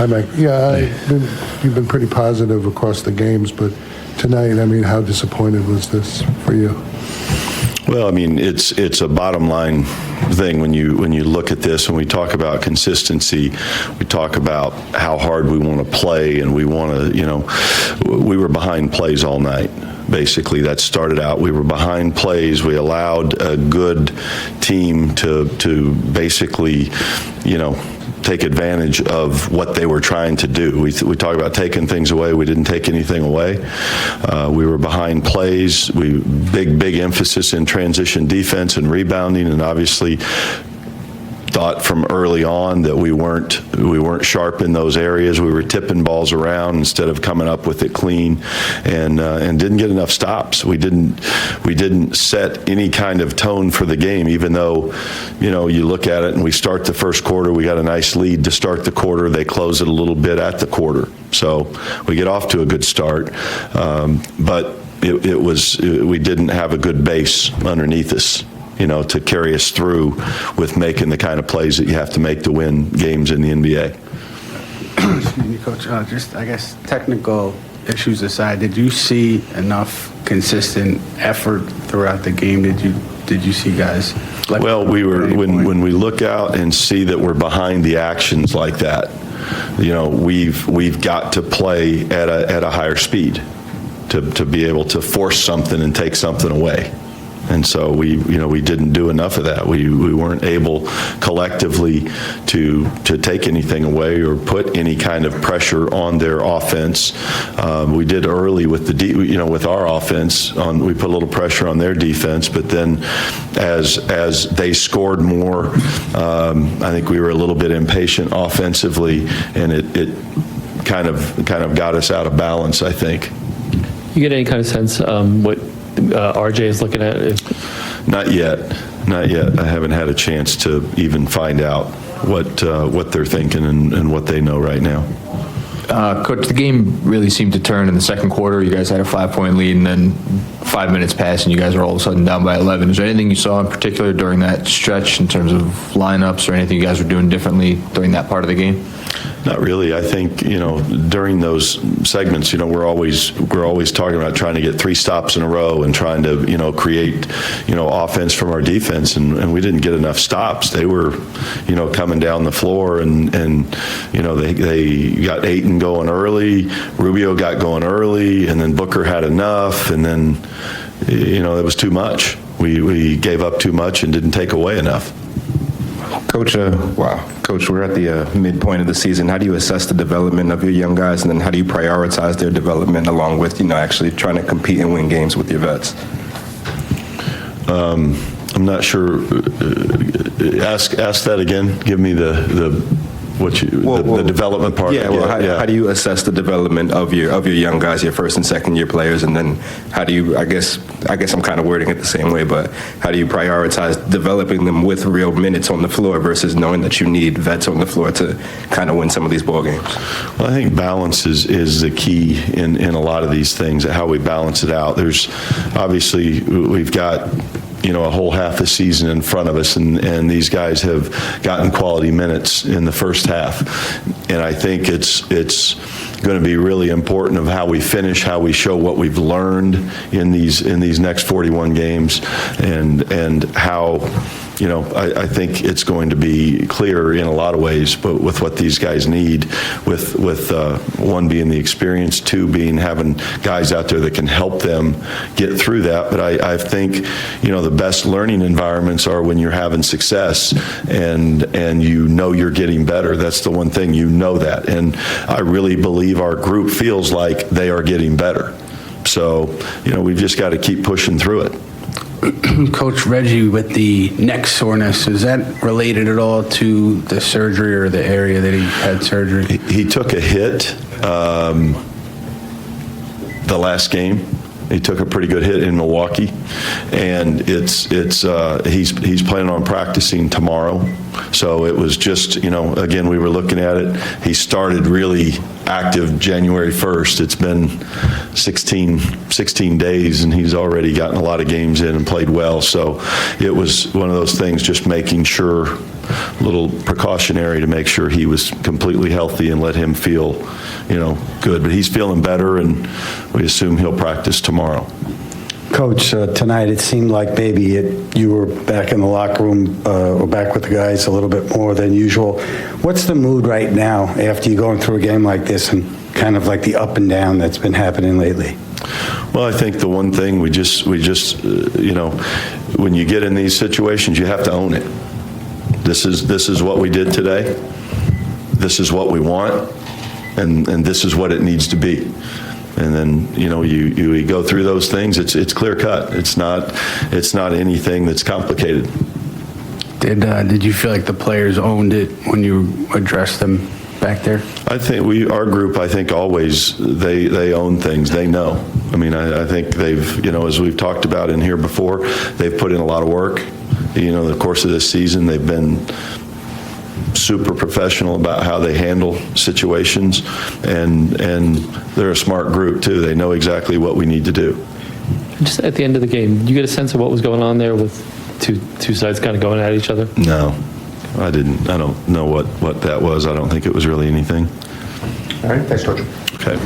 Hi, Mike. Yeah, you've been pretty positive across the games, but tonight, I mean, how disappointed was this for you? Well, I mean, it's a bottom line thing when you look at this. When we talk about consistency, we talk about how hard we want to play, and we want to, we were behind plays all night. Basically, that started out. We were behind plays. We allowed a good team to basically, take advantage of what they were trying to do. We talk about taking things away. We didn't take anything away. We were behind plays. Big emphasis in transition defense and rebounding, and obviously thought from early on that we weren't sharp in those areas. We were tipping balls around instead of coming up with it clean, and didn't get enough stops. We didn't set any kind of tone for the game, even though, you look at it and we start the first quarter, we got a nice lead to start the quarter. They close it a little bit at the quarter. So we get off to a good start. But we didn't have a good base underneath us, to carry us through with making the kind of plays that you have to make to win games in the NBA. Excuse me, Coach. Just, I guess, technical issues aside, did you see enough consistent effort throughout the game? Did you see guys? Well, when we look out and see that we're behind the actions like that, we've got to play at a higher speed to be able to force something and take something away. And so we didn't do enough of that. We weren't able collectively to take anything away or put any kind of pressure on their offense. We did early with with our offense. We put a little pressure on their defense, but then as they scored more, I think we were a little bit impatient offensively, and it kind of got us out of balance, I think. You get any kind of sense what RJ is looking at? Not yet. I haven't had a chance to even find out what they're thinking and what they know right now. Coach, the game really seemed to turn in the second quarter. You guys had a 5-point lead, and then 5 minutes passed, and you guys are all of a sudden down by 11. Is there anything you saw in particular during that stretch in terms of lineups or anything you guys were doing differently during that part of the game? Not really. I think, during those segments, we're always talking about trying to get 3 stops in a row and trying to, create, offense from our defense, and we didn't get enough stops. They were, coming down the floor, and they got Ayton going early, Rubio got going early, and then Booker had enough, and then, it was too much. We gave up too much and didn't take away enough. Coach, Coach, we're at the midpoint of the season. How do you assess the development of your young guys, and then how do you prioritize their development along with, actually trying to compete and win games with your vets? I'm not sure. Ask that again. Give me the development part. Yeah. How do you assess the development of your young guys, your first and second year players, and then how do you? I guess I'm kind of wording it the same way, but how do you prioritize developing them with real minutes on the floor versus knowing that you need vets on the floor to kind of win some of these ball games? Well, I think balance is the key in a lot of these things. How we balance it out. There's obviously we've got a whole half a season in front of us, and these guys have gotten quality minutes in the first half, and I think it's going to be really important of how we finish, how we show what we've learned in these next 41 games, and how I think it's going to be clear in a lot of ways, but with what these guys need, with one being the experience, 2 being having guys out there that can help them get through that. But I think the best learning environments are when you're having success and you're getting better. That's the one thing, that, and I really believe our group feels like they are getting better. So we've just got to keep pushing through it. Coach, Reggie, with the neck soreness, is that related at all to the surgery or the area that he had surgery? He took a hit the last game. He took a pretty good hit in Milwaukee, and he's planning on practicing tomorrow. So it was just, again, we were looking at it. He started really active January 1st. It's been 16 days, and he's already gotten a lot of games in and played well. So it was one of those things, just making sure, a little precautionary to make sure he was completely healthy and let him feel, good. But he's feeling better, and we assume he'll practice tomorrow. Coach, tonight it seemed like maybe you were back in the locker room or back with the guys a little bit more than usual. What's the mood right now after you're going through a game like this and kind of like the up and down that's been happening lately? Well, I think the one thing we just when you get in these situations, you have to own it. This is what we did today. This is what we want, and this is what it needs to be. And then, you go through those things, it's clear cut. It's not anything that's complicated. Did you feel like the players owned it when you addressed them back there? I think our group, always, they own things. They know. I think they've, as we've talked about in here before, they've put in a lot of work. The course of this season, they've been super professional about how they handle situations, and they're a smart group too. They know exactly what we need to do. Just at the end of the game, did you get a sense of what was going on there with two sides kind of going at each other? No, I didn't. I don't know what that was. I don't think it was really anything. All right, thanks, Coach. Okay.